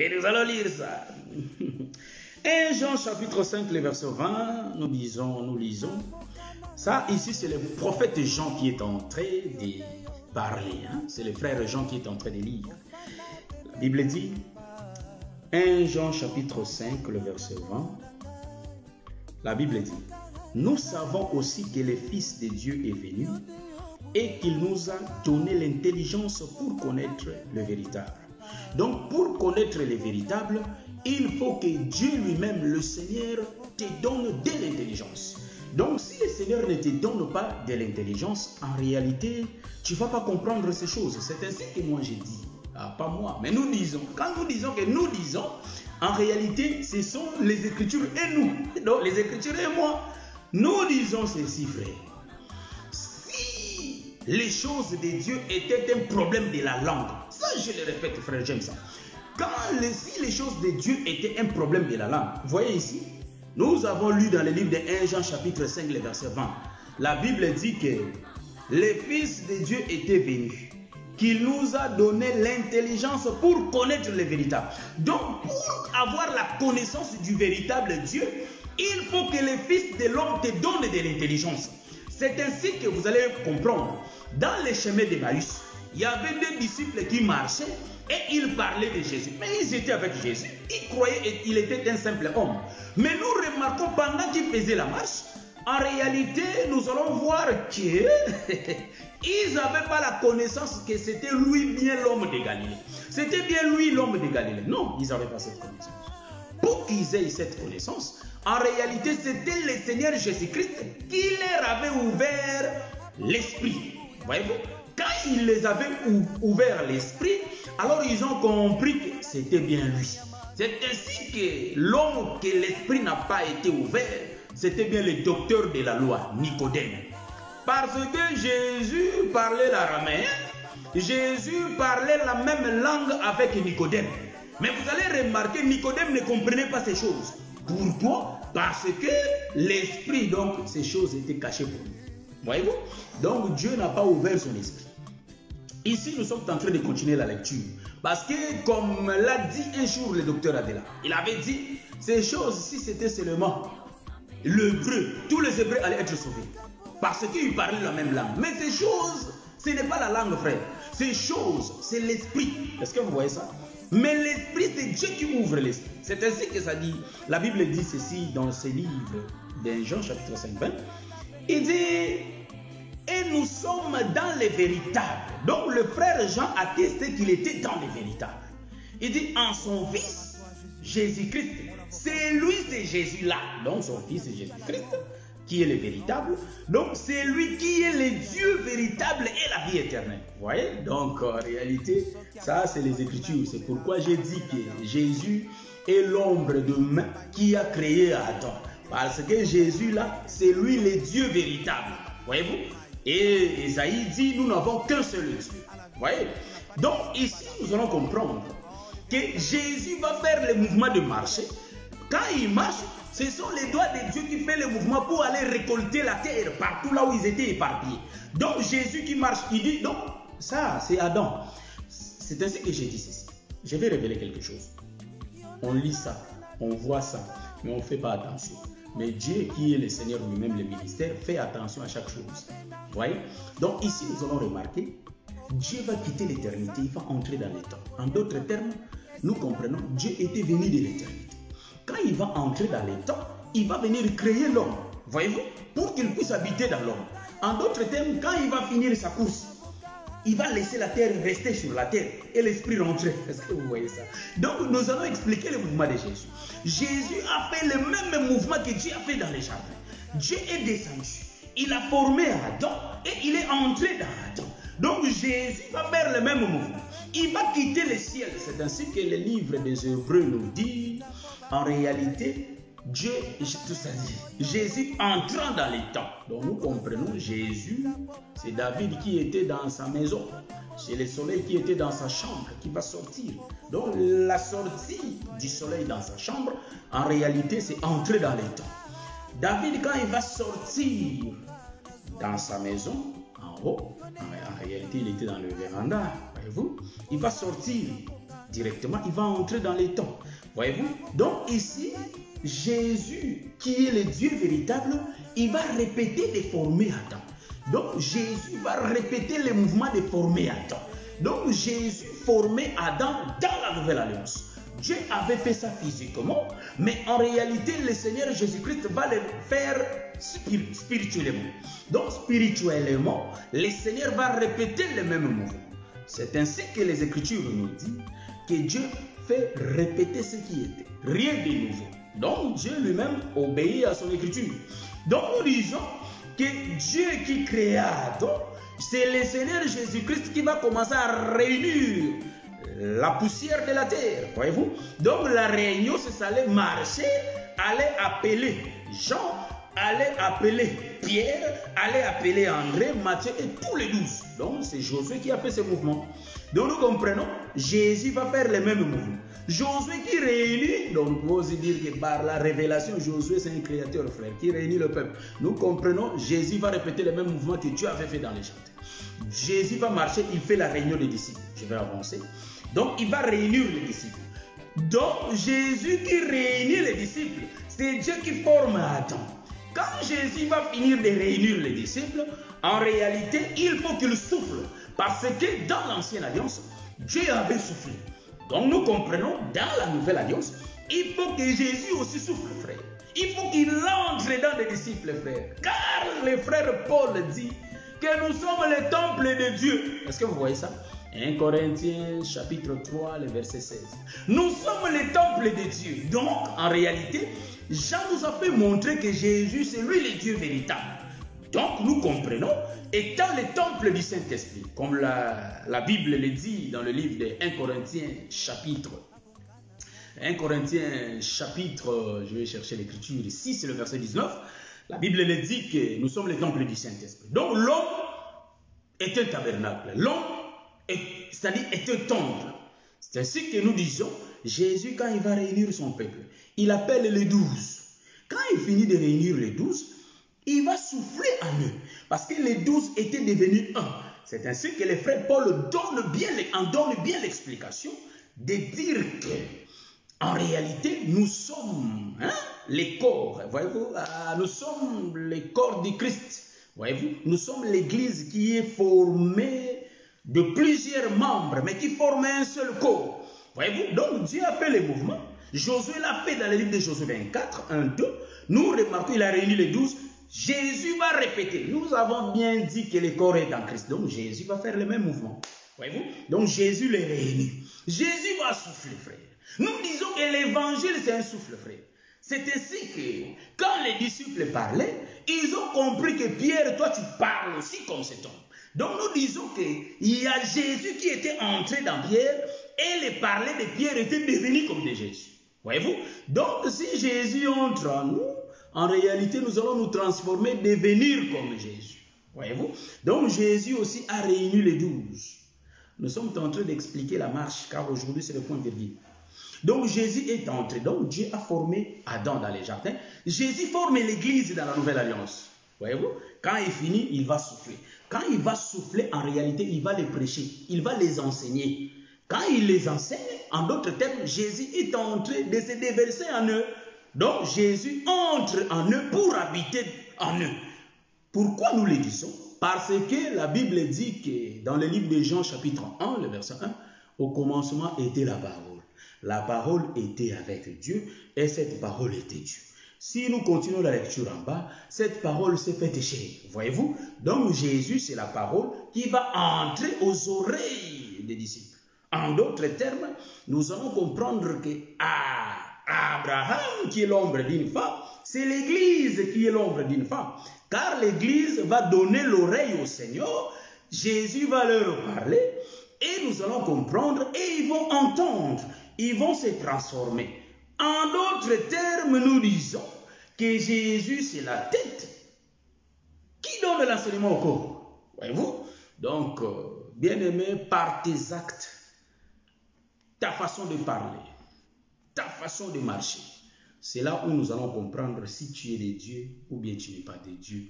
Et nous allons lire ça. 1 Jean chapitre 5, le verset 20, nous lisons. Ça, ici, c'est le prophète Jean qui est en train de parler. Hein? C'est le frère Jean qui est en train de lire. La Bible dit, 1 Jean chapitre 5, le verset 20. La Bible dit, nous savons aussi que le Fils de Dieu est venu et qu'il nous a donné l'intelligence pour connaître le véritable. Donc, pour connaître le véritable, il faut que Dieu lui-même, le Seigneur, te donne de l'intelligence. Donc, si le Seigneur ne te donne pas de l'intelligence, en réalité, tu ne vas pas comprendre ces choses. C'est ainsi que moi j'ai dit. Ah, pas moi, mais nous disons. Quand nous disons que nous disons, en réalité, ce sont les Écritures et nous. Donc, les Écritures et moi, nous disons ceci, frère. Si les choses de Dieu étaient un problème de la langue, ça je le répète, frère, j'aime ça. Si les choses de Dieu étaient un problème de la langue, vous voyez ici, nous avons lu dans le livre de 1 Jean chapitre 5, le verset 20. La Bible dit que le Fils de Dieu était venu, qu'il nous a donné l'intelligence pour connaître le véritable. Donc, pour avoir la connaissance du véritable Dieu, il faut que le Fils de l'homme te donne de l'intelligence. C'est ainsi que vous allez comprendre. Dans les chemins d'Emmaüs, il y avait des disciples qui marchaient et ils parlaient de Jésus. Mais ils étaient avec Jésus. Ils croyaient qu'il était un simple homme. Mais nous remarquons pendant qu'ils faisaient la marche, en réalité, nous allons voir qu'ils n'avaient pas la connaissance que c'était lui bien l'homme de Galilée. C'était bien lui l'homme de Galilée. Non, ils n'avaient pas cette connaissance. Pour qu'ils aient cette connaissance, en réalité, c'était le Seigneur Jésus-Christ qui leur avait ouvert l'esprit. Voyez-vous? Quand il les avait ouvert l'esprit, alors ils ont compris que c'était bien lui. C'est ainsi que l'homme que l'esprit n'a pas été ouvert, c'était bien le docteur de la loi, Nicodème. Parce que Jésus parlait l'araméen, Jésus parlait la même langue avec Nicodème. Mais vous allez remarquer, Nicodème ne comprenait pas ces choses. Pourquoi? Parce que l'esprit, donc, ces choses étaient cachées pour lui. Voyez-vous? Donc, Dieu n'a pas ouvert son esprit. Ici, nous sommes en train de continuer la lecture. Parce que, comme l'a dit un jour le docteur Adela, il avait dit, ces choses, si c'était seulement l'hébreu, tous les Hébreux allaient être sauvés. Parce qu'ils parlaient la même langue. Mais ces choses, ce n'est pas la langue, frère. Ces choses, c'est l'esprit. Est-ce que vous voyez ça? Mais l'esprit, c'est Dieu qui ouvre l'esprit. C'est ainsi que ça dit. La Bible dit ceci dans ce livre d'un Jean chapitre 5, 20. Il dit, et nous sommes dans les véritables. Donc le frère Jean attestait qu'il était dans les véritables. Il dit, en son fils, Jésus-Christ. C'est lui, c'est Jésus-là. Donc son fils, c'est Jésus-Christ, qui est le véritable. Donc c'est lui qui est le Dieu véritable et la vie éternelle. Vous voyez? Donc en réalité, ça c'est les Écritures. C'est pourquoi j'ai dit que Jésus est l'ombre de main qui a créé Adam. Parce que Jésus là, c'est lui le Dieu véritable. Voyez-vous? Et Isaïe dit, nous n'avons qu'un seul Dieu. Voyez? Donc ici, nous allons comprendre que Jésus va faire le mouvement de marcher. Quand il marche, ce sont les doigts de Dieu qui font le mouvement pour aller récolter la terre partout là où ils étaient éparpillés. Donc Jésus qui marche, il dit, donc ça c'est Adam. C'est ainsi que j'ai dit ceci. Je vais révéler quelque chose. On lit ça, on voit ça, mais on ne fait pas attention. Mais Dieu qui est le Seigneur lui-même, le ministère, fait attention à chaque chose. Vous voyez? Donc ici, nous allons remarquer, Dieu va quitter l'éternité, il va entrer dans le temps. En d'autres termes, nous comprenons, Dieu était venu de l'éternité. Quand il va entrer dans le temps, il va venir créer l'homme. Voyez-vous? Pour qu'il puisse habiter dans l'homme. En d'autres termes, quand il va finir sa course, il va laisser la terre rester sur la terre et l'esprit rentrer. Est-ce que vous voyez ça? Donc nous allons expliquer le mouvement de Jésus. Jésus a fait le même mouvement que Dieu a fait dans les jardins. Dieu est descendu. Il a formé Adam et il est entré dans Adam. Donc Jésus va faire le même mouvement. Il va quitter le ciel. C'est ainsi que le livre des Hébreux nous dit, en réalité, Dieu, tout ça dit, Jésus entrant dans les temps. Donc nous comprenons, Jésus, c'est David qui était dans sa maison. C'est le soleil qui était dans sa chambre, qui va sortir. Donc la sortie du soleil dans sa chambre, en réalité, c'est entrer dans les temps. David, quand il va sortir dans sa maison, en haut, en réalité, il était dans le véranda, voyez-vous, il va sortir directement, il va entrer dans les temps. Voyez-vous? Donc ici, Jésus, qui est le Dieu véritable, il va répéter de former Adam. Donc Jésus va répéter les mouvements de former Adam. Donc Jésus formait Adam dans la nouvelle alliance. Dieu avait fait ça physiquement, mais en réalité, le Seigneur Jésus-Christ va le faire spirituellement. Donc spirituellement, le Seigneur va répéter les mêmes mouvements. C'est ainsi que les Écritures nous disent que Dieu fait répéter ce qui était. Rien de nouveau. Donc Dieu lui-même obéit à son Écriture. Donc nous disons que Dieu qui créa Adam, c'est le Seigneur Jésus-Christ qui va commencer à réunir la poussière de la terre, voyez-vous. Donc la réunion, c'est aller marcher, aller appeler Jean, aller appeler Pierre, aller appeler André, Matthieu et tous les 12. Donc c'est Josué qui a fait ce mouvement. Donc nous comprenons, Jésus va faire les mêmes mouvements. Josué qui réunit, donc on peut aussi dire que par la révélation, Josué c'est un créateur, frère, qui réunit le peuple. Nous comprenons, Jésus va répéter les mêmes mouvements que Dieu avait fait dans les jardins. Jésus va marcher, il fait la réunion des disciples. Je vais avancer. Donc il va réunir les disciples. Donc Jésus qui réunit les disciples, c'est Dieu qui forme Adam. Quand Jésus va finir de réunir les disciples, en réalité, il faut qu'il souffle. Parce que dans l'ancienne alliance, Dieu avait soufflé. Donc nous comprenons, dans la nouvelle alliance, il faut que Jésus aussi souffle, frère. Il faut qu'il entre dans les disciples, frère. Car le frère Paul dit que nous sommes le temple de Dieu. Est-ce que vous voyez ça? 1 Corinthiens chapitre 3, le verset 16. Nous sommes le temple de Dieu. Donc, en réalité, Jean nous a fait montrer que Jésus, c'est lui le Dieu véritable. Donc, nous comprenons, étant le temple du Saint-Esprit, comme la Bible le dit dans le livre de 1 Corinthiens chapitre, je vais chercher l'écriture ici, c'est le verset 19. La Bible le dit que nous sommes le temple du Saint-Esprit. Donc, l'homme est un tabernacle. L'homme c'est-à-dire est un temple. C'est ainsi que nous disons, Jésus, quand il va réunir son peuple, il appelle les 12. Quand il finit de réunir les 12, il va souffler en eux. Parce que les 12 étaient devenus un. C'est ainsi que le frère Paul donne bien l'explication de dire que, en réalité, nous sommes les corps. Voyez-vous, nous sommes les corps du Christ. Voyez-vous, nous sommes l'église qui est formée de plusieurs membres, mais qui forment un seul corps. Voyez-vous, donc Dieu a fait les mouvements. Josué l'a fait dans le livre de Josué 24, 1, 2. Nous remarquons, il a réuni les 12. Jésus va répéter. Nous avons bien dit que le corps est en Christ. Donc Jésus va faire le même mouvement. Voyez-vous, donc Jésus les réunit. Jésus va souffler, frère. Nous disons que l'évangile, c'est un souffle, frère. C'est ainsi que, quand les disciples parlaient, ils ont compris que Pierre, toi, tu parles aussi comme cet homme. Donc nous disons qu'il y a Jésus qui était entré dans Pierre et les parler de Pierre étaient devenus comme de Jésus. Voyez-vous? Donc si Jésus entre en nous, en réalité nous allons nous transformer, devenir comme Jésus. Voyez-vous? Donc Jésus aussi a réuni les 12. Nous sommes en train d'expliquer la marche car aujourd'hui c'est le point virgule. Donc Jésus est entré. Donc Dieu a formé Adam dans les jardins. Jésus forme l'église dans la nouvelle alliance. Voyez-vous? Quand il finit, il va souffler. Quand il va souffler, en réalité, il va les prêcher. Il va les enseigner. Quand il les enseigne, en d'autres termes, Jésus est en train de se déverser en eux. Donc Jésus entre en eux pour habiter en eux. Pourquoi nous le disons? Parce que la Bible dit que dans le livre de Jean chapitre 1, le verset 1, au commencement était la parole. La parole était avec Dieu et cette parole était Dieu. Si nous continuons la lecture en bas, cette parole s'est faite chair. Voyez-vous? Donc Jésus, c'est la parole qui va entrer aux oreilles des disciples. En d'autres termes, nous allons comprendre que Abraham, qui est l'ombre d'une femme, c'est l'Église qui est l'ombre d'une femme. Car l'Église va donner l'oreille au Seigneur, Jésus va leur parler, et nous allons comprendre, et ils vont entendre, ils vont se transformer. En d'autres termes, nous disons que Jésus, c'est la tête qui donne l'enseignement au corps. Voyez-vous? Donc, bien-aimé, par tes actes, ta façon de parler, ta façon de marcher, c'est là où nous allons comprendre si tu es de Dieu ou bien tu n'es pas de Dieu.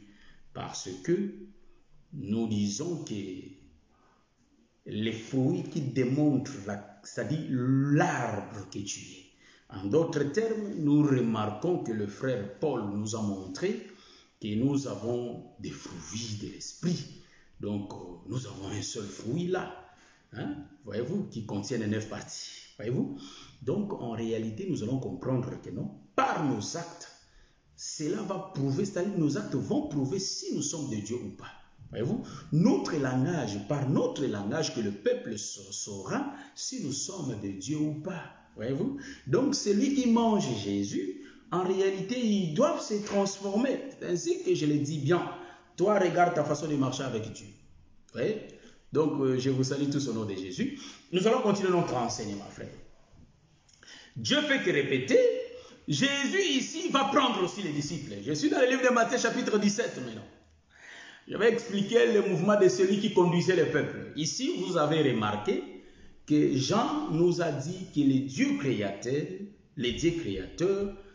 Parce que nous disons que les fruits qui démontrent, c'est-à-dire l'arbre que tu es. En d'autres termes, nous remarquons que le frère Paul nous a montré que nous avons des fruits de l'esprit. Donc, nous avons un seul fruit là, hein, voyez-vous, qui contient 9 parties. Voyez-vous? Donc, en réalité, nous allons comprendre que non, par nos actes, cela va prouver, c'est-à-dire nos actes vont prouver si nous sommes de Dieu ou pas. Voyez-vous? Notre langage, par notre langage, que le peuple saura si nous sommes de Dieu ou pas. Voyez-vous? Donc, celui qui mange Jésus, en réalité, ils doivent se transformer. C'est ainsi que je le dis bien. Toi, regarde ta façon de marcher avec Dieu. Vous voyez? Donc, je vous salue tous au nom de Jésus. Nous allons continuer notre enseignement, frère. Dieu fait que répéter. Jésus ici va prendre aussi les disciples. Je suis dans le livre de Matthieu chapitre 17 maintenant. Je vais expliquer le mouvement de celui qui conduisait le peuple. Ici, vous avez remarqué que Jean nous a dit que le Dieu créateur,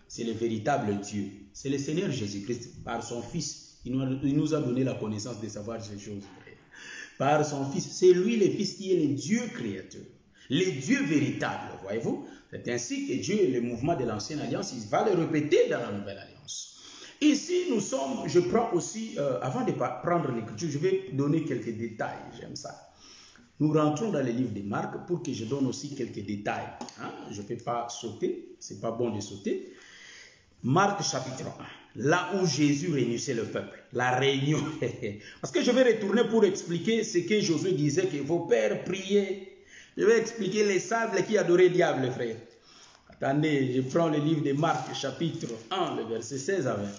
c'est le véritable Dieu. C'est le Seigneur Jésus-Christ par son Fils. Il nous a donné la connaissance de savoir ces choses. Par son Fils, c'est lui le Fils qui est le Dieu créateur. Le Dieu véritable, voyez-vous? C'est ainsi que Dieu, le mouvement de l'ancienne alliance, il va le répéter dans la nouvelle alliance. Ici, nous sommes, je prends aussi, avant de prendre l'écriture, je vais donner quelques détails, j'aime ça. Nous rentrons dans le livre de Marc pour que je donne aussi quelques détails. Hein? Je ne peux pas sauter, ce n'est pas bon de sauter. Marc chapitre 1, là où Jésus réunissait le peuple, la réunion. Parce que je vais retourner pour expliquer ce que Josué disait, que vos pères priaient. Je vais expliquer les sables qui adoraient le diable, frère. Attendez, je prends le livre de Marc chapitre 1, le verset 16 à 20.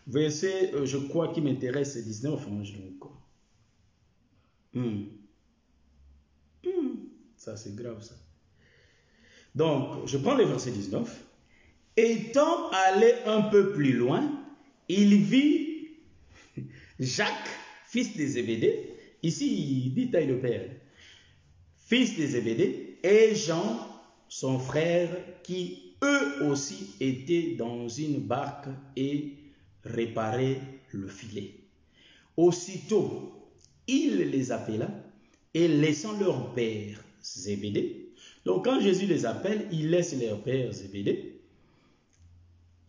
Verset, je crois, qui m'intéresse, c'est 19. Ça, c'est grave, ça. Donc, je prends le verset 19. Étant allé un peu plus loin, il vit Jacques, fils de Zébédée. Ici, il détaille le père. Fils de Zébédée, et Jean, son frère, qui eux aussi étaient dans une barque et réparaient le filet. Aussitôt, il les appela et laissant leur père Zébédée. Donc quand Jésus les appelle, il laisse leur père Zébédée.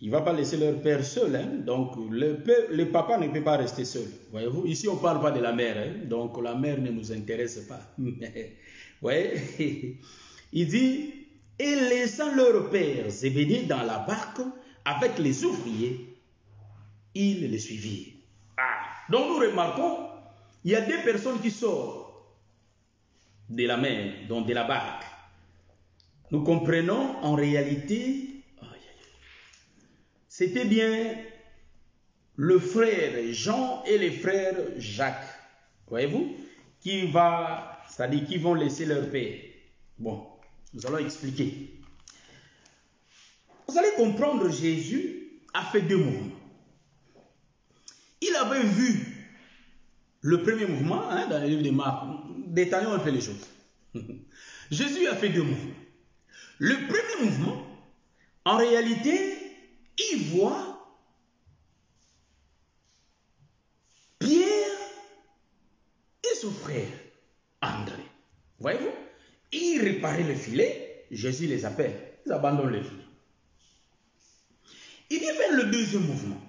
Il ne va pas laisser leur père seul. Hein? Donc le papa ne peut pas rester seul. Voyez-vous, ici on ne parle pas de la mère. Hein? Donc la mère ne nous intéresse pas. Ouais. Il dit, et laissant leur père Zébédée dans la barque avec les ouvriers, ils les suivirent. Donc nous remarquons, il y a deux personnes qui sortent de la mer, donc de la barque. Nous comprenons en réalité, c'était bien le frère Jean et le frère Jacques, voyez-vous, c'est-à-dire qui vont laisser leur père. Bon, nous allons expliquer. Vous allez comprendre, Jésus a fait deux mouvements. Il avait vu le premier mouvement, hein, dans le livre de Marc. Détaillons un peu les choses. Jésus a fait deux mouvements. Le premier mouvement, en réalité, il voit Pierre et son frère André. Voyez-vous? Ils réparaient le filet, Jésus les appelle, ils abandonnent le filet. Il vient vers le deuxième mouvement.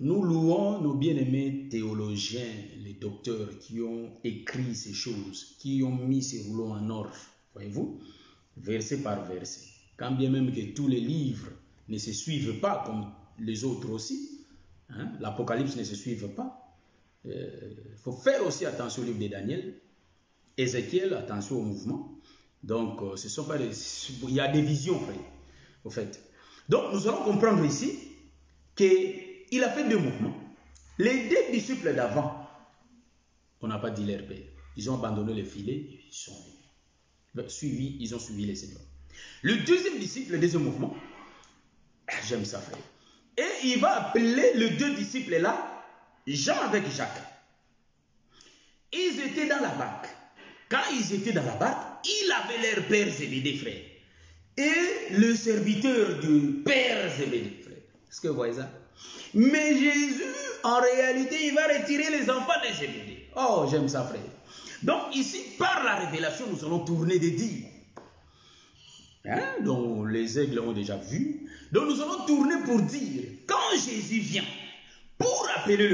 Nous louons nos bien-aimés théologiens, les docteurs qui ont écrit ces choses, qui ont mis ces rouleaux en ordre, voyez-vous, verset par verset. Quand bien même que tous les livres ne se suivent pas comme les autres aussi, hein, l'Apocalypse ne se suive pas. Il faut faire aussi attention au livre de Daniel, Ézéchiel, attention au mouvement. Donc, ce sont pas il y a des visions, au fait. Donc, nous allons comprendre ici qu'il a fait deux mouvements. Les deux disciples d'avant, on n'a pas dit leur père. Ils ont abandonné le filet, ils ont suivi les Seigneurs. Le deuxième disciple, le deuxième mouvement, j'aime ça, frère. Et il va appeler les deux disciples là, Jean avec Jacques. Ils étaient dans la barque. Quand ils étaient dans la barque, ils avaient leur père Zébédée, frère. Et le serviteur du père Zébédée, frère. Est-ce que vous voyez ça? Mais Jésus, en réalité, il va retirer les enfants de Zébédée. Oh, j'aime ça, frère. Donc ici, par la révélation, nous allons tourner des dires. Hein? Donc les aigles ont déjà vu. Donc nous allons tourner pour dire, quand Jésus vient, pour appeler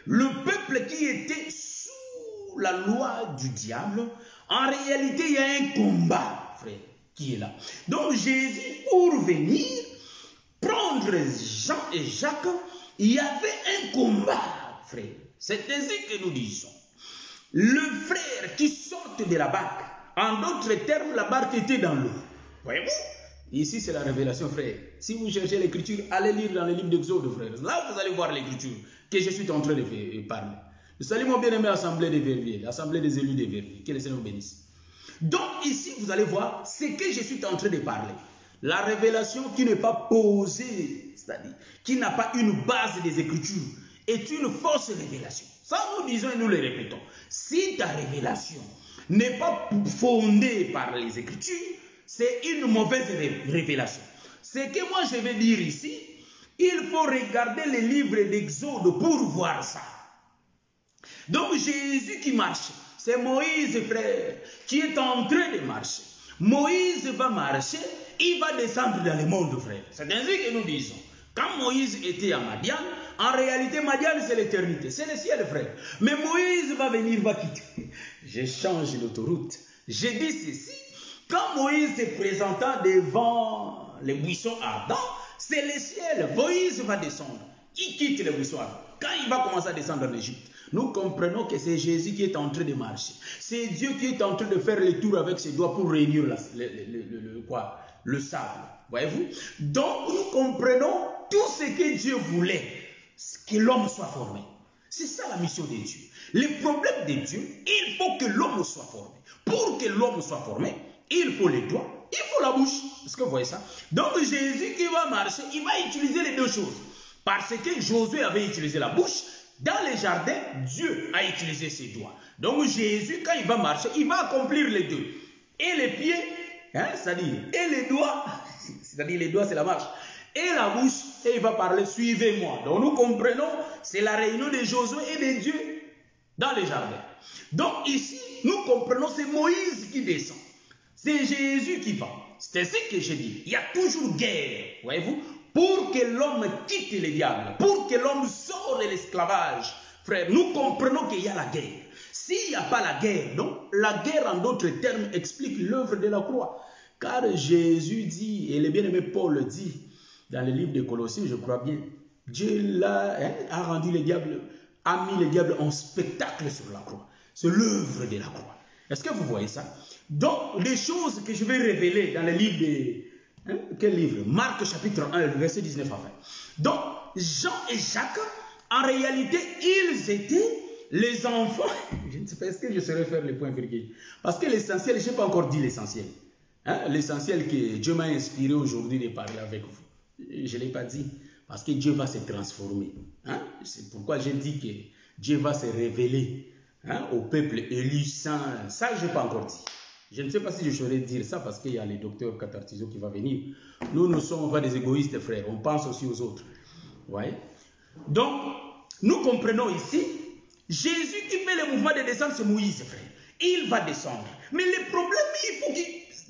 le peuple qui était sous la loi du diable, en réalité, il y a un combat, frère, qui est là. Donc Jésus, pour venir prendre Jean et Jacques, il y avait un combat, frère. C'est ainsi que nous disons. Le frère qui sort de la barque, en d'autres termes, la barque était dans l'eau. Voyez-vous? Ici, c'est la révélation, frère. Si vous cherchez l'écriture, allez lire dans le livre d'Exode, frère. Là, vous allez voir l'écriture que je suis en train de parler. Salut mon bien-aimé assemblée des Verviers, l'assemblée des élus des Verviers. Que le Seigneur bénisse. Donc, ici, vous allez voir ce que je suis en train de parler. La révélation qui n'est pas posée, c'est-à-dire qui n'a pas une base des Écritures, est une fausse révélation. Ça, nous disons et nous le répétons. Si ta révélation n'est pas fondée par les Écritures, c'est une mauvaise révélation. Ce que moi je vais dire ici, il faut regarder les livres d'Exode pour voir ça. Donc Jésus qui marche, c'est Moïse, frère, qui est en train de marcher. Moïse va marcher, il va descendre dans le monde, frère. C'est ainsi que nous disons. Quand Moïse était à Madian, en réalité, Madian, c'est l'éternité, c'est le ciel, frère. Mais Moïse va venir, va quitter. Je change l'autoroute. J'ai dit ceci. Quand Moïse se présentant devant les buissons ardents, c'est le ciel. Moïse va descendre. Il quitte les buissons ardents. Quand il va commencer à descendre en Égypte, nous comprenons que c'est Jésus qui est en train de marcher. C'est Dieu qui est en train de faire le tour avec ses doigts pour réunir le sable. Voyez-vous? Donc, nous comprenons tout ce que Dieu voulait, que l'homme soit formé. C'est ça la mission de Dieu. Le problème de Dieu, il faut que l'homme soit formé. Pour que l'homme soit formé, il faut les doigts, il faut la bouche. Est-ce que vous voyez ça? Donc Jésus qui va marcher, il va utiliser les deux choses. Parce que Josué avait utilisé la bouche, dans les jardins, Dieu a utilisé ses doigts. Donc Jésus, quand il va marcher, il va accomplir les deux. Et les pieds, hein, c'est-à-dire, et les doigts, c'est-à-dire les doigts c'est la marche, et la bouche, et il va parler, suivez-moi. Donc nous comprenons, c'est la réunion de Josué et de Dieu dans les jardins. Donc ici, nous comprenons, c'est Moïse qui descend. C'est Jésus qui va. C'est ainsi que je dis. Il y a toujours guerre, voyez-vous, pour que l'homme quitte le diable, pour que l'homme sorte de l'esclavage. Frère, nous comprenons qu'il y a la guerre. S'il n'y a pas la guerre, non, la guerre en d'autres termes explique l'œuvre de la croix. Car Jésus dit, et le bien-aimé Paul dit, dans le livre de Colossiens, je crois bien, Dieu a rendu le diable, a mis le diable en spectacle sur la croix. C'est l'œuvre de la croix. Est-ce que vous voyez ça? Donc, les choses que je vais révéler dans le livre de... quel livre? Marc chapitre 1, verset 19 à 20. Donc, Jean et Jacques, en réalité, ils étaient les enfants... Je ne sais pas, est-ce que je saurais faire les points virgules? Parce que l'essentiel, je n'ai pas encore dit l'essentiel. Hein? L'essentiel que Dieu m'a inspiré aujourd'hui de parler avec vous. Je ne l'ai pas dit. Parce que Dieu va se transformer. Hein? C'est pourquoi j'ai dit que Dieu va se révéler. Hein, au peuple élu saint, ça je n'ai pas encore dit. Je ne sais pas si je saurais dire ça parce qu'il y a le docteur Katartizo qui va venir. Nous ne sommes pas des égoïstes, frères, on pense aussi aux autres. Ouais. Donc, nous comprenons ici, Jésus qui fait le mouvement de descendre, c'est Moïse, frère. Il va descendre. Mais le problème, il faut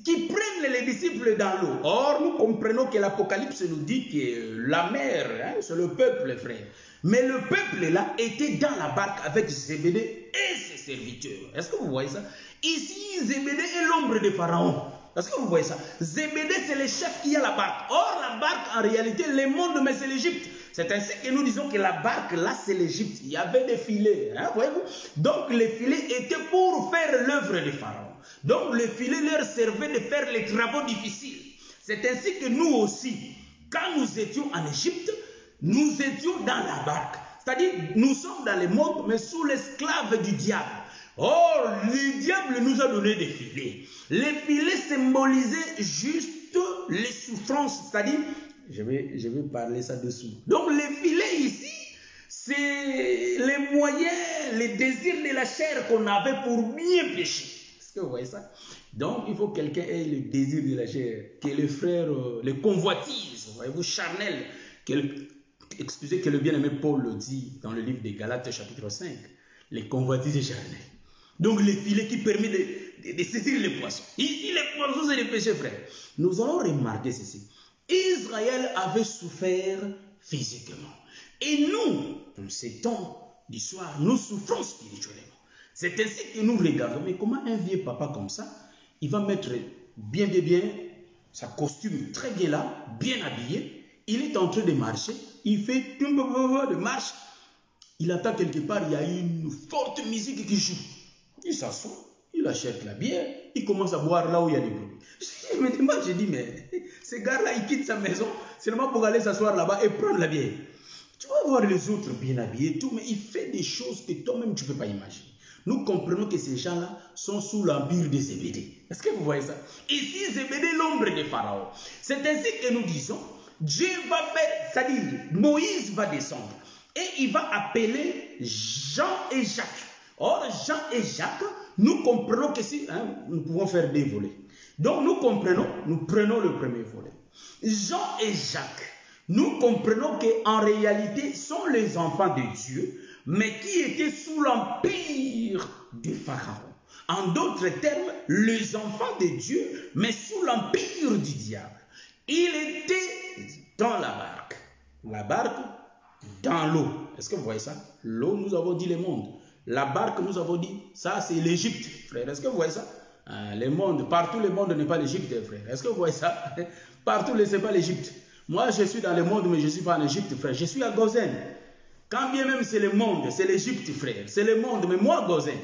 qu'il prenne les disciples dans l'eau. Or, nous comprenons que l'Apocalypse nous dit que la mer, hein, c'est le peuple, frère. Mais le peuple là était dans la barque avec Zébédée et ses serviteurs. Est-ce que vous voyez ça? Ici, Zébédée est l'ombre de Pharaon. Est-ce que vous voyez ça? Zébédée, c'est le chef qui a la barque. Or, la barque, en réalité, le monde, mais c'est l'Égypte. C'est ainsi que nous disons que la barque, là, c'est l'Égypte. Il y avait des filets, hein, voyez-vous? Donc, les filets étaient pour faire l'œuvre de Pharaon. Donc, les filets leur servaient de faire les travaux difficiles. C'est ainsi que nous aussi, quand nous étions en Égypte, nous étions dans la barque. C'est-à-dire, nous sommes dans le monde, mais sous l'esclave du diable. Or, le diable nous a donné des filets. Les filets symbolisaient juste les souffrances. C'est-à-dire, je vais parler ça dessous. Donc, les filets ici, c'est les moyens, les désirs de la chair qu'on avait pour bien pécher. Est-ce que vous voyez ça? Donc, il faut que quelqu'un ait le désir de la chair, que les frères, les convoitises, voyez-vous, charnelles, excusez que le bien-aimé Paul le dit dans le livre des Galates chapitre 5, les convoitises charnelles. Donc le filet qui permet de saisir les poissons. Ici, les poissons, c'est les péchés, frère. Nous allons remarquer ceci. Israël avait souffert physiquement. Et nous, en ces temps du soir, nous souffrons spirituellement. C'est ainsi que nous regardons. Mais comment un vieux papa comme ça, il va mettre bien, sa costume très bien là, bien habillé. Il est en train de marcher. Il fait de marche. Il attend quelque part, il y a une forte musique qui joue. Il s'assoit, il achète la bière, il commence à boire là où il y a des bruits. Je dis, mais ce gars-là, il quitte sa maison seulement pour aller s'asseoir là-bas et prendre la bière. Tu vas voir les autres bien habillés et tout, mais il fait des choses que toi-même tu ne peux pas imaginer. Nous comprenons que ces gens-là sont sous l'empire de Zébédée. Est-ce que vous voyez ça? Ici, Zébédée, l'ombre de Pharaon. C'est ainsi que nous disons, Dieu va faire, c'est-à-dire Moïse va descendre et il va appeler Jean et Jacques. Or, Jean et Jacques, nous comprenons que si, nous pouvons faire des volets. Donc, nous prenons le premier volet. Jean et Jacques, nous comprenons qu'en réalité, sont les enfants de Dieu, mais qui étaient sous l'empire de Pharaon. En d'autres termes, les enfants de Dieu, mais sous l'empire du diable. Il était dans la barque dans l'eau. Est-ce que vous voyez ça? L'eau, nous avons dit le monde. La barque, nous avons dit, ça c'est l'Égypte, frère. Est-ce que vous voyez ça? Le monde, partout le monde n'est pas l'Égypte, frère. Est-ce que vous voyez ça? Partout, ce n'est pas l'Égypte. Moi, je suis dans le monde, mais je ne suis pas en Égypte, frère. Je suis à Gozen. Quand bien même c'est le monde, c'est l'Égypte, frère. C'est le monde, mais moi, Gozen.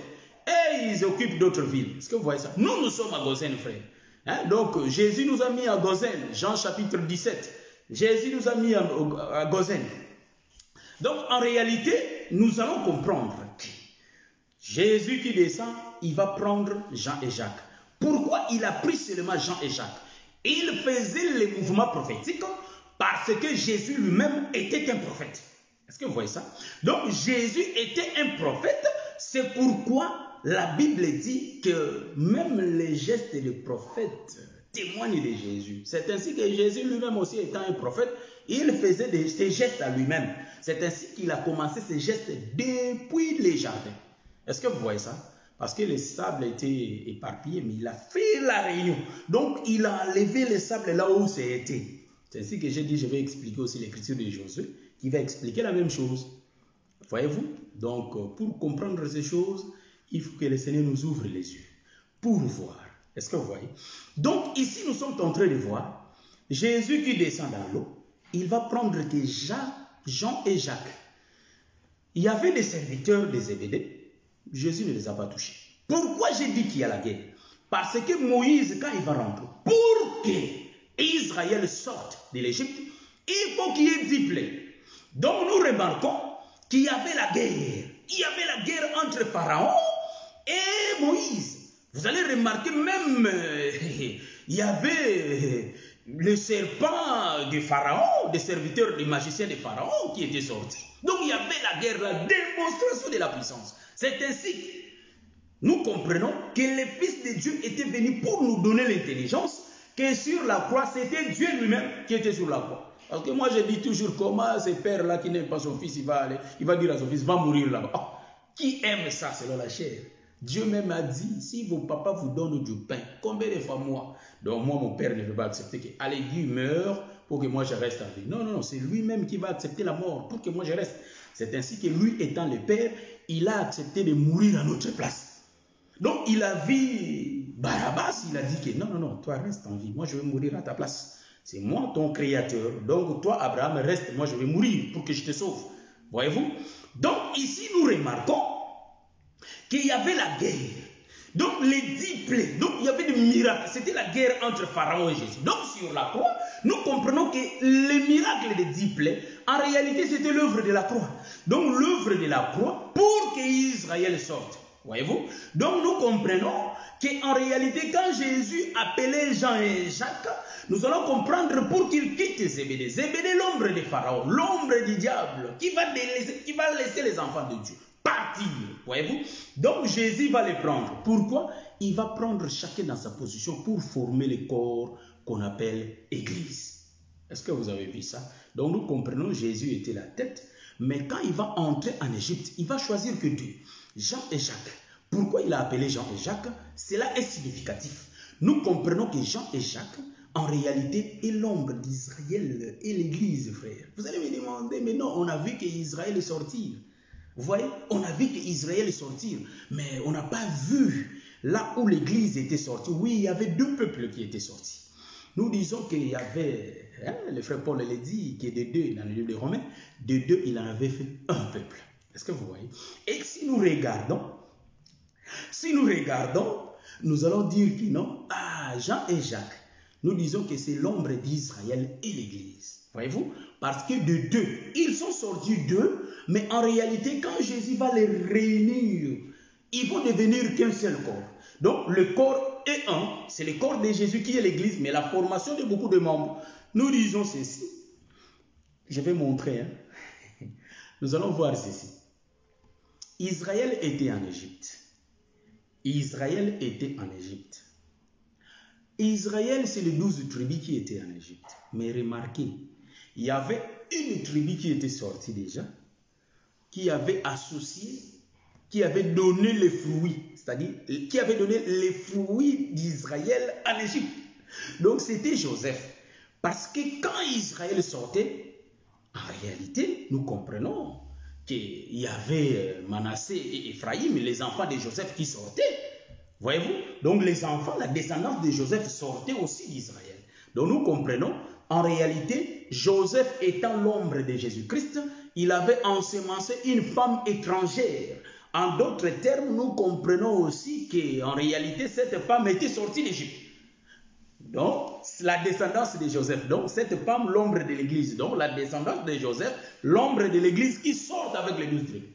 Et ils occupent d'autres villes. Est-ce que vous voyez ça? Nous sommes à Gozen, frère. Donc, Jésus nous a mis à Gozen. Jean chapitre 17. Jésus nous a mis à Gozen. Donc, en réalité, nous allons comprendre que Jésus qui descend, il va prendre Jean et Jacques. Pourquoi il a pris seulement Jean et Jacques? Il faisait les mouvements prophétiques parce que Jésus lui-même était un prophète. Est-ce que vous voyez ça? Donc, Jésus était un prophète. C'est pourquoi la Bible dit que même les gestes des prophètes témoignent de Jésus. C'est ainsi que Jésus lui-même aussi étant un prophète, il faisait ces gestes à lui-même. C'est ainsi qu'il a commencé ces gestes depuis les jardins. Est-ce que vous voyez ça? Parce que les sables étaient éparpillés, mais il a fait la réunion. Donc, il a enlevé les sables là où c'était. C'est ainsi que j'ai dit, je vais expliquer aussi l'écriture de Josué, qui va expliquer la même chose. Voyez-vous? Donc, pour comprendre ces choses, il faut que le Seigneur nous ouvre les yeux pour voir. Est-ce que vous voyez? Donc, ici, nous sommes en train de voir Jésus qui descend dans l'eau. Il va prendre que Jean et Jacques. Il y avait des serviteurs de Zébédée. Jésus ne les a pas touchés. Pourquoi j'ai dit qu'il y a la guerre? Parce que Moïse, quand il va rentrer, pour que Israël sorte de l'Égypte, il faut qu'il y ait 10 plaies. Donc, nous remarquons qu'il y avait la guerre. Il y avait la guerre entre Pharaon et Moïse. Vous allez remarquer même, il y avait le serpent de Pharaon, des serviteurs, des magiciens de Pharaon qui étaient sortis. Donc il y avait la guerre, la démonstration de la puissance. C'est ainsi que nous comprenons que le Fils de Dieu était venu pour nous donner l'intelligence, que sur la croix, c'était Dieu lui-même qui était sur la croix. Parce que moi je dis toujours comment ce père-là qui n'aime pas son fils, il va dire à son fils, va mourir là-bas. Oh, qui aime ça selon la chair? Dieu même a dit, si vos papas vous donnent du pain, combien de fois moi? Donc moi, mon père ne veut pas accepter qu'Alégui meure pour que moi je reste en vie. Non, non, non, c'est lui-même qui va accepter la mort pour que moi je reste. C'est ainsi que lui étant le père, il a accepté de mourir à notre place. Donc il a vu Barabbas, il a dit que non, non, non, toi reste en vie, moi je vais mourir à ta place. C'est moi ton créateur, donc toi Abraham reste, moi je vais mourir pour que je te sauve. Voyez-vous? Donc ici nous remarquons qu'il y avait la guerre. Donc les 10 plaies, donc il y avait des miracles. C'était la guerre entre Pharaon et Jésus. Donc sur la croix, nous comprenons que les miracles des 10 plaies, en réalité c'était l'œuvre de la croix. Donc l'œuvre de la croix pour qu'Israël sorte. Voyez-vous? Donc nous comprenons qu'en réalité quand Jésus appelait Jean et Jacques, nous allons comprendre pour qu'ils quittent Zébédée. Zébédée, l'ombre de Pharaon, l'ombre du diable, qui va laisser les enfants de Dieu partir. Voyez-vous? Donc Jésus va les prendre. Pourquoi? Il va prendre chacun dans sa position pour former le corps qu'on appelle Église. Est-ce que vous avez vu ça? Donc nous comprenons Jésus était la tête, mais quand il va entrer en Égypte, il va choisir que deux, Jean et Jacques, Pourquoi il a appelé Jean et Jacques? Cela est significatif. Nous comprenons que Jean et Jacques, en réalité, est l'ombre d'Israël et l'Église, frère. Vous allez me demander, mais non, on a vu qu'Israël est sorti. Vous voyez, on a vu qu'Israël est sorti, mais on n'a pas vu là où l'Église était sortie. Oui, il y avait deux peuples qui étaient sortis. Nous disons qu'il y avait, le frère Paul l'a dit, que de deux, dans le livre des Romains, de deux, il en avait fait un peuple. Est-ce que vous voyez? Et si nous regardons, nous allons dire que non, Jean et Jacques, nous disons que c'est l'ombre d'Israël et l'Église. Voyez-vous? Parce que de deux, ils sont sortis d'eux, mais en réalité, quand Jésus va les réunir, ils vont devenir qu'un seul corps. Donc, le corps est un, c'est le corps de Jésus qui est l'Église, mais la formation de beaucoup de membres. Nous disons ceci. Je vais montrer. Nous allons voir ceci. Israël était en Égypte. Israël, c'est les 12 tribus qui étaient en Égypte. Mais remarquez, il y avait une tribu qui était sortie déjà, qui avait associé, qui avait donné les fruits, c'est-à-dire qui avait donné les fruits d'Israël en Égypte. Donc c'était Joseph. Parce que quand Israël sortait, en réalité, nous comprenons qu'il y avait Manassé et Ephraïm, les enfants de Joseph qui sortaient. Voyez-vous? Donc les enfants, la descendance de Joseph sortait aussi d'Israël. Donc nous comprenons, en réalité, Joseph étant l'ombre de Jésus-Christ, il avait ensemencé une femme étrangère. En d'autres termes, nous comprenons aussi qu'en réalité, cette femme était sortie d'Égypte. Donc, la descendance de Joseph. Donc, cette femme, l'ombre de l'Église. Donc, la descendance de Joseph, l'ombre de l'Église qui sort avec les 12 tribus.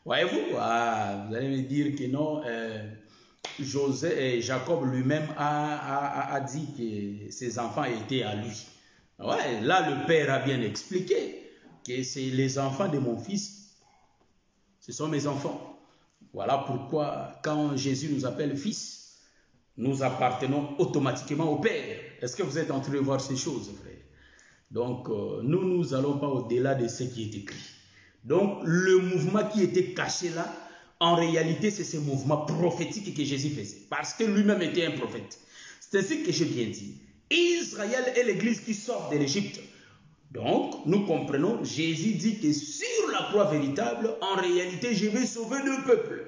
Voyez-vous? Vous allez me dire que non, Jacob lui-même a dit que ses enfants étaient à lui. Ouais, là, le père a bien expliqué que c'est les enfants de mon fils. Ce sont mes enfants. Voilà pourquoi, quand Jésus nous appelle fils, nous appartenons automatiquement au Père. Est-ce que vous êtes en train de voir ces choses, frère? Donc, nous n'allons pas au-delà de ce qui est écrit. Donc, le mouvement qui était caché là, en réalité, c'est ce mouvement prophétique que Jésus faisait. Parce que lui-même était un prophète. C'est ainsi que j'ai bien dit. Israël est l'Église qui sort de l'Égypte. Donc, nous comprenons, Jésus dit que sur la croix véritable, en réalité, je vais sauver deux peuples.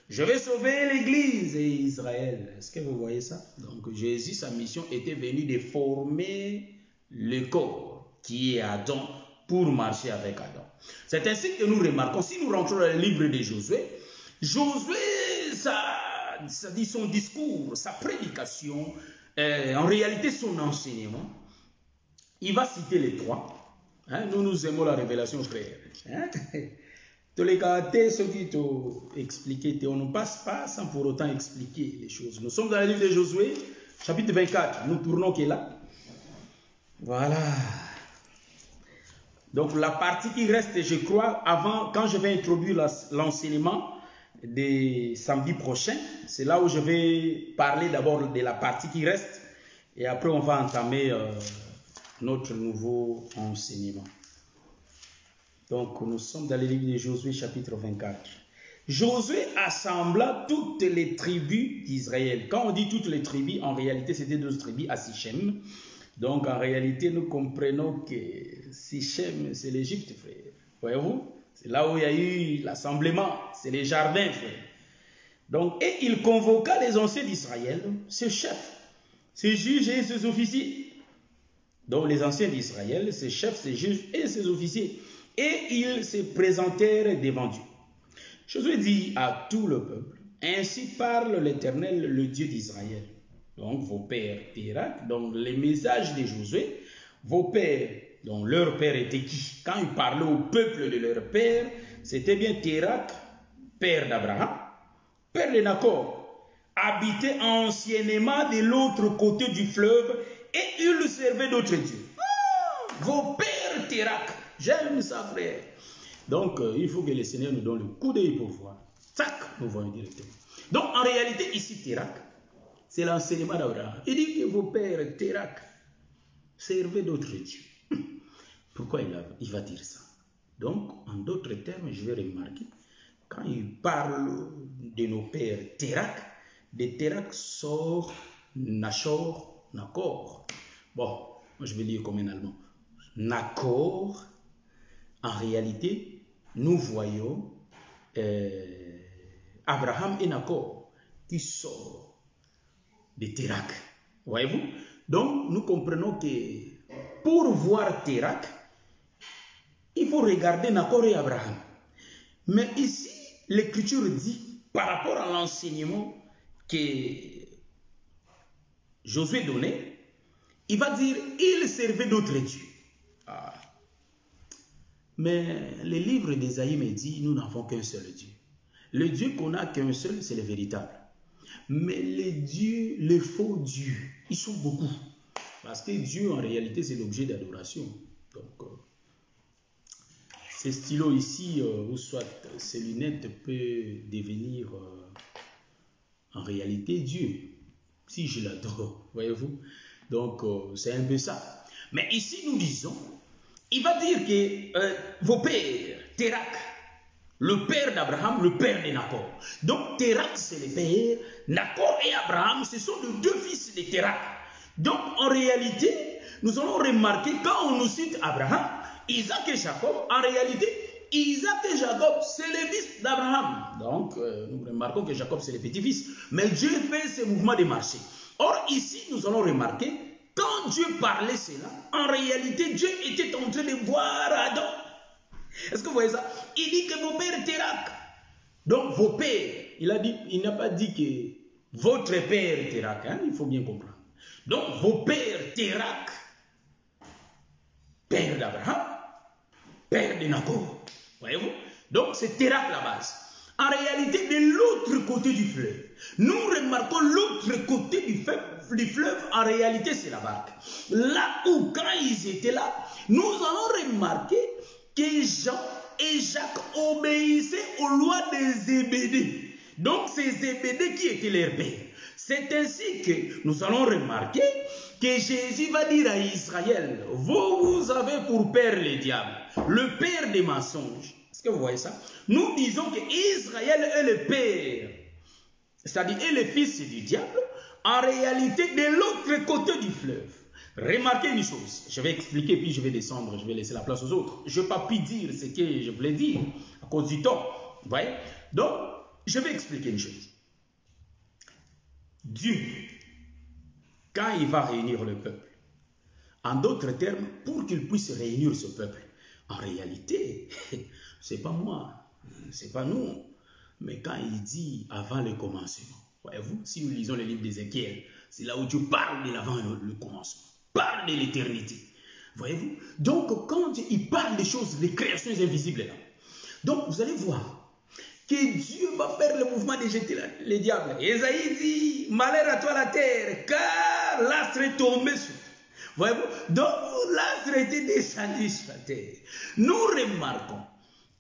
Je vais sauver l'Église et Israël. Est-ce que vous voyez ça? Donc Jésus, sa mission était venue de former le corps qui est Adam pour marcher avec Adam. C'est ainsi que nous remarquons, si nous rentrons dans le livre de Josué, ça dit son discours, sa prédication, en réalité son enseignement, il va citer les trois. Nous aimons la révélation, frère. Tous les cas, ce qui t'ont expliqué, on ne passe pas sans pour autant expliquer les choses. Nous sommes dans le livre de Josué, chapitre 24. Nous tournons qui est là. Voilà. Donc la partie qui reste, je crois, avant, quand je vais introduire l'enseignement de samedi prochain, c'est là où je vais parler d'abord de la partie qui reste. Et après, on va entamer notre nouveau enseignement. Donc, nous sommes dans le livre de Josué, chapitre 24. Josué assembla toutes les tribus d'Israël. Quand on dit toutes les tribus, en réalité, c'était 12 tribus à Sichem. Donc, en réalité, nous comprenons que Sichem, c'est l'Égypte, frère. Voyez-vous? C'est là où il y a eu l'assemblement. C'est les jardins, frère. Donc, et il convoqua les anciens d'Israël, ses chefs, ses juges et ses officiers. Donc, les anciens d'Israël, ses chefs, ses juges et ses officiers. Et ils se présentèrent devant Dieu. Josué dit à tout le peuple, ainsi parle l'Éternel, le Dieu d'Israël. Donc vos pères, Térak, donc les messages de Josué, vos pères, dont leur père était qui? Quand il parlait au peuple de leur père, c'était bien Térak, père d'Abraham, père de Nacor, habitait anciennement de l'autre côté du fleuve et il servait d'autres dieux. Vos pères, Térak. J'aime ça, frère. Donc, il faut que le Seigneur nous donne le coup d'œil pour voir. Tac, nous voyons directement. Donc, en réalité, ici, Térak, c'est l'enseignement d'Abraham. Il dit que vos pères, Térak, servaient d'autres dieux. Pourquoi il va dire ça? Donc, en d'autres termes, je vais remarquer quand il parle de nos pères Térak, de Térak sort Nachor, Nakor. Bon, moi je vais lire comme un allemand. Nakor, en réalité, nous voyons Abraham et Nakor qui sortent de Térak. Voyez-vous? Donc, nous comprenons que pour voir Térak, il faut regarder Nakor et Abraham. Mais ici, l'Écriture dit, par rapport à l'enseignement que Josué donnait, il va dire, il servait d'autres dieux. Ah. Mais le livre d'Ésaïe me dit, nous n'avons qu'un seul Dieu. Le Dieu qu'on a qu'un seul, c'est le véritable. Mais les dieux, les faux dieux, ils sont beaucoup. Parce que Dieu, en réalité, c'est l'objet d'adoration. Donc, ces stylos ici, ou soit ces lunettes, peuvent devenir en réalité Dieu. Si je l'adore, voyez-vous. Donc, c'est un peu ça. Mais ici, nous disons, il va dire que vos pères, Térak, le père d'Abraham, le père de Nakor. Donc, Térak, c'est le père. Nakor et Abraham, ce sont les deux fils de Térak. Donc, en réalité, nous allons remarquer, quand on nous cite Abraham, Isaac et Jacob, en réalité, Isaac et Jacob, c'est les fils d'Abraham. Donc, nous remarquons que Jacob, c'est le petit-fils. Mais Dieu fait ce mouvement de marché. Or, ici, nous allons remarquer, quand Dieu parlait cela, en réalité, Dieu était en train de voir Adam. Est-ce que vous voyez ça? Il dit que vos pères Térak. Donc, vos pères, il n'a pas dit que votre père Térak, hein, il faut bien comprendre. Donc, vos pères Térak, père d'Abraham, père de Nakor. Voyez-vous? Donc, c'est Térak la base. En réalité, de l'autre côté du fleuve, nous remarquons l'autre côté du fleuve, en réalité, c'est la barque. Là où, quand ils étaient là, nous allons remarquer que Jean et Jacques obéissaient aux lois des Zébédée. Donc, c'est Zébédée qui était leur père. C'est ainsi que nous allons remarquer que Jésus va dire à Israël, vous avez pour père le diable, le père des mensonges. Est-ce que vous voyez ça? Nous disons que Israël est le père, c'est-à-dire est le fils du diable, en réalité de l'autre côté du fleuve. Remarquez une chose, je vais expliquer puis je vais descendre, je vais laisser la place aux autres. Je n'ai pas pu dire ce que je voulais dire à cause du temps. Vous voyez? Donc, je vais expliquer une chose. Dieu, quand il va réunir le peuple, en d'autres termes, pour qu'il puisse réunir ce peuple, en réalité, ce n'est pas moi, ce n'est pas nous, mais quand il dit avant le commencement, voyez-vous, si nous lisons le livre d'Ézéchiel, c'est là où Dieu parle de l'avant le commencement, parle de l'éternité, voyez-vous. Donc, quand il parle des choses, des créations invisibles là, donc vous allez voir que Dieu va faire le mouvement de jeter le diable. Esaïe dit, malheur à toi la terre, car l'astre est tombé sur toi. Voyez-vous? Donc l'astre était descendu sur la terre. Nous remarquons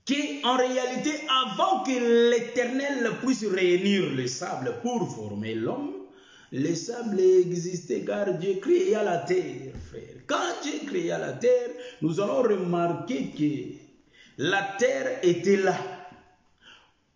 qu'en réalité, avant que l'Éternel puisse réunir le sable pour former l'homme, le sable existait car Dieu créa la terre, frère. Quand Dieu créa la terre, nous allons remarquer que la terre était là.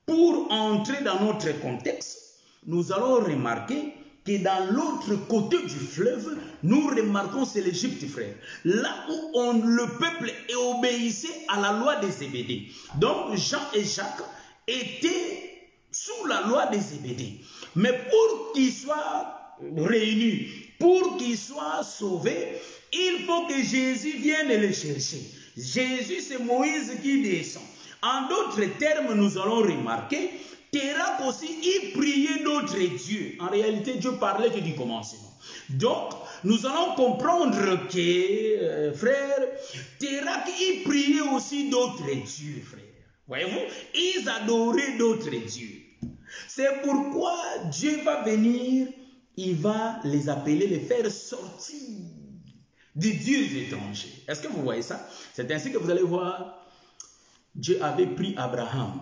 Pour entrer dans notre contexte, nous allons remarquer que dans l'autre côté du fleuve, nous remarquons c'est l'Égypte, frère. Là où le peuple obéissait à la loi des Zébédée. Donc Jean et Jacques étaient sous la loi des Zébédée. Mais pour qu'ils soient réunis, pour qu'ils soient sauvés, il faut que Jésus vienne les chercher. Jésus, c'est Moïse qui descend. En d'autres termes, nous allons remarquer, Térak aussi, il priait d'autres dieux. En réalité, Dieu parlait que du commencement. Donc, nous allons comprendre que, frère, Térak, il priait aussi d'autres dieux, frère. Voyez-vous, ils adoraient d'autres dieux. C'est pourquoi Dieu va venir, il va les appeler, les faire sortir des dieux étrangers. Est-ce que vous voyez ça? C'est ainsi que vous allez voir, Dieu avait pris Abraham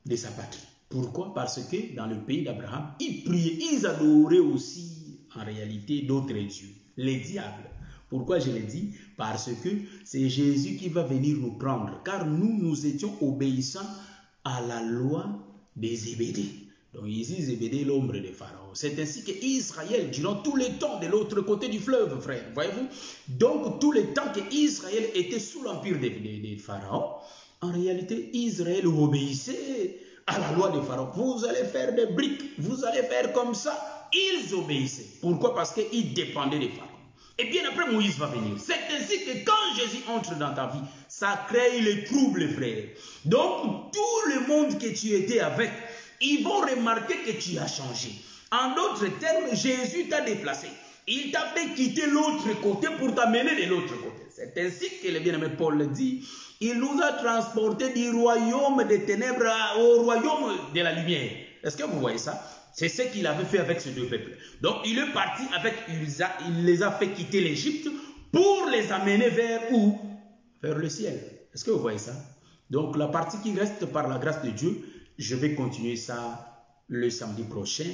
de sa patrie. Pourquoi? Parce que dans le pays d'Abraham, ils priaient, ils adoraient aussi en réalité d'autres dieux, les diables. Pourquoi je l'ai dit? Parce que c'est Jésus qui va venir nous prendre, car nous étions obéissants à la loi des Zébédée. Donc ici, Zébédée, l'ombre de Pharaon. C'est ainsi que Israël, durant tous les temps de l'autre côté du fleuve, frère, voyez-vous. Donc, tous les temps que Israël était sous l'empire de Pharaon, en réalité, Israël obéissait à la loi de Pharaon. Vous allez faire des briques, vous allez faire comme ça. Ils obéissaient. Pourquoi? Parce qu'ils dépendaient de Pharaon. Et bien après, Moïse va venir. C'est ainsi que quand Jésus entre dans ta vie, ça crée les troubles, frère. Donc, tout le monde que tu étais avec, ils vont remarquer que tu as changé. En d'autres termes, Jésus t'a déplacé. Il t'a fait quitter l'autre côté pour t'amener de l'autre côté. C'est ainsi que le bien-aimé Paul le dit. Il nous a transportés du royaume des ténèbres au royaume de la lumière. Est-ce que vous voyez ça? C'est ce qu'il avait fait avec ces deux peuples. Donc, il est parti avec, il les a fait quitter l'Égypte pour les amener vers où? Vers le ciel. Est-ce que vous voyez ça? Donc, la partie qui reste par la grâce de Dieu, je vais continuer ça le samedi prochain.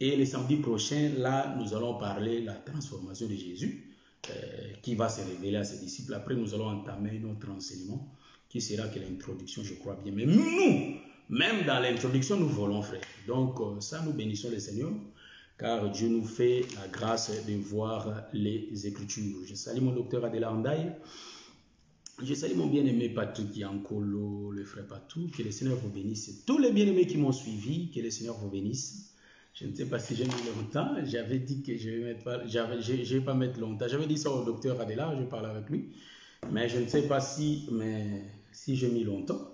Et le samedi prochain, là, nous allons parler de la transformation de Jésus qui va se révéler à ses disciples. Après, nous allons entamer notre enseignement qui sera que l'introduction, je crois bien. Mais nous, même dans l'introduction, nous volons, frère. Donc, ça, nous bénissons le Seigneur, car Dieu nous fait la grâce de voir les Écritures. Je salue mon docteur Adela Andaï. Je salue mon bien-aimé Patrick Yankolo, le frère Patou. Que le Seigneur vous bénisse. Tous les bien-aimés qui m'ont suivi, que le Seigneur vous bénisse. Je ne sais pas si j'ai mis longtemps. J'avais dit que je ne vais pas mettre longtemps. J'avais dit ça au docteur Adela, je parle avec lui. Mais je ne sais pas si j'ai mis longtemps.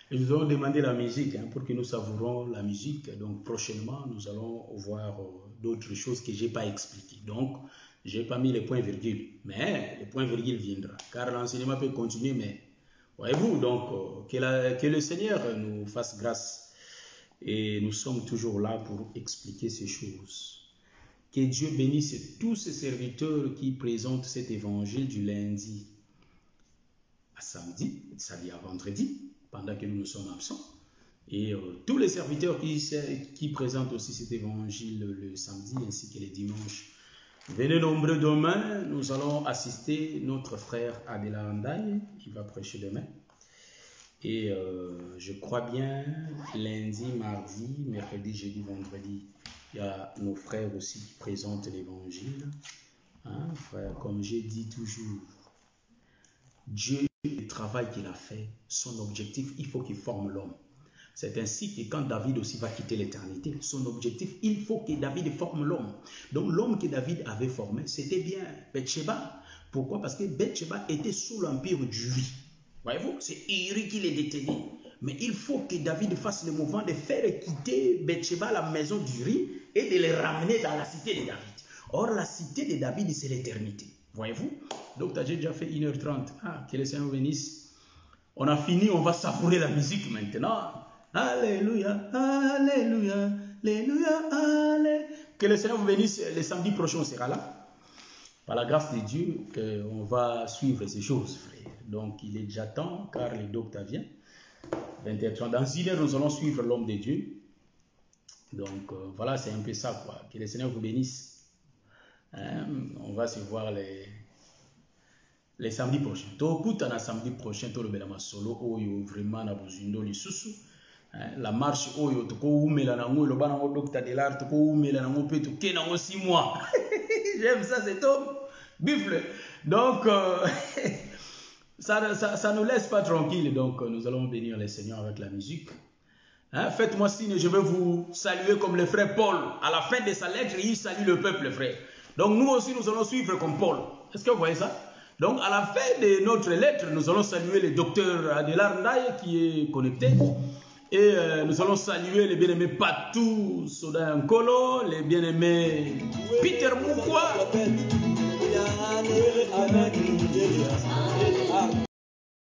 Et nous allons demander la musique pour que nous savourons la musique. Donc prochainement, nous allons voir d'autres choses que je n'ai pas expliquées. Donc, je n'ai pas mis les points-virgules. Mais les points-virgules viendront. Car l'enseignement peut continuer. Mais voyez-vous, donc, que le Seigneur nous fasse grâce. Et nous sommes toujours là pour expliquer ces choses. Que Dieu bénisse tous ces serviteurs qui présentent cet évangile du lundi à samedi, c'est-à-dire à vendredi, pendant que nous sommes absents. Et tous les serviteurs qui présentent aussi cet évangile le samedi ainsi que les dimanches. Venez nombreux demain, nous allons assister notre frère Adela Andaï qui va prêcher demain. Et je crois bien, lundi, mardi, mercredi, jeudi, vendredi, il y a nos frères aussi qui présentent l'évangile. Hein, frère, comme j'ai dit toujours, Dieu, le travail qu'il a fait, son objectif, il faut qu'il forme l'homme. C'est ainsi que quand David aussi va quitter l'éternité, son objectif, il faut que David forme l'homme. Donc l'homme que David avait formé, c'était bien Bathsheba. Pourquoi? Parce que Bathsheba était sous l'empire d'Uri. Voyez-vous, c'est Uri qui les détenait. Mais il faut que David fasse le mouvement de faire quitter Bathsheba à la maison d'Uri et de les ramener dans la cité de David. Or, la cité de David, c'est l'éternité. Voyez-vous? Donc, j'ai déjà fait 1h30. Ah, que le Seigneur vous bénisse. On a fini, on va savourer la musique maintenant. Alléluia, alléluia, alléluia, alléluia. Que le Seigneur vous bénisse. Le samedi prochain, on sera là. Par la grâce de Dieu, on va suivre ces choses, frère. Donc, il est déjà temps, car le docteur vient. 20h30. Dans 1 heure, nous allons suivre l'homme de Dieu. Donc, voilà, c'est un peu ça, quoi. Que le Seigneur vous bénisse. On va se voir les samedis prochains. Tout le samedi prochain, tout le belama solo, oyo vraiment na buzindo lisusu. La marche oyo toko umela na ngo loba na ngo docteur de l'art toko umela na ngo pe to ke na ngo 6 mois. J'aime ça, c'est top. Buffle. Donc, ça nous laisse pas tranquille. Donc, nous allons bénir le Seigneur avec la musique. Faites-moi signe, je vais vous saluer comme le frère Paul. À la fin de sa lettre, il salue le peuple, frère. Donc, nous aussi, nous allons suivre comme Paul. Est-ce que vous voyez ça? Donc, à la fin de notre lettre, nous allons saluer le docteur Adela Andaï qui est connecté. Et nous allons saluer les bien-aimés Patou Soda Nkolo, les bien-aimés Peter Moukwa.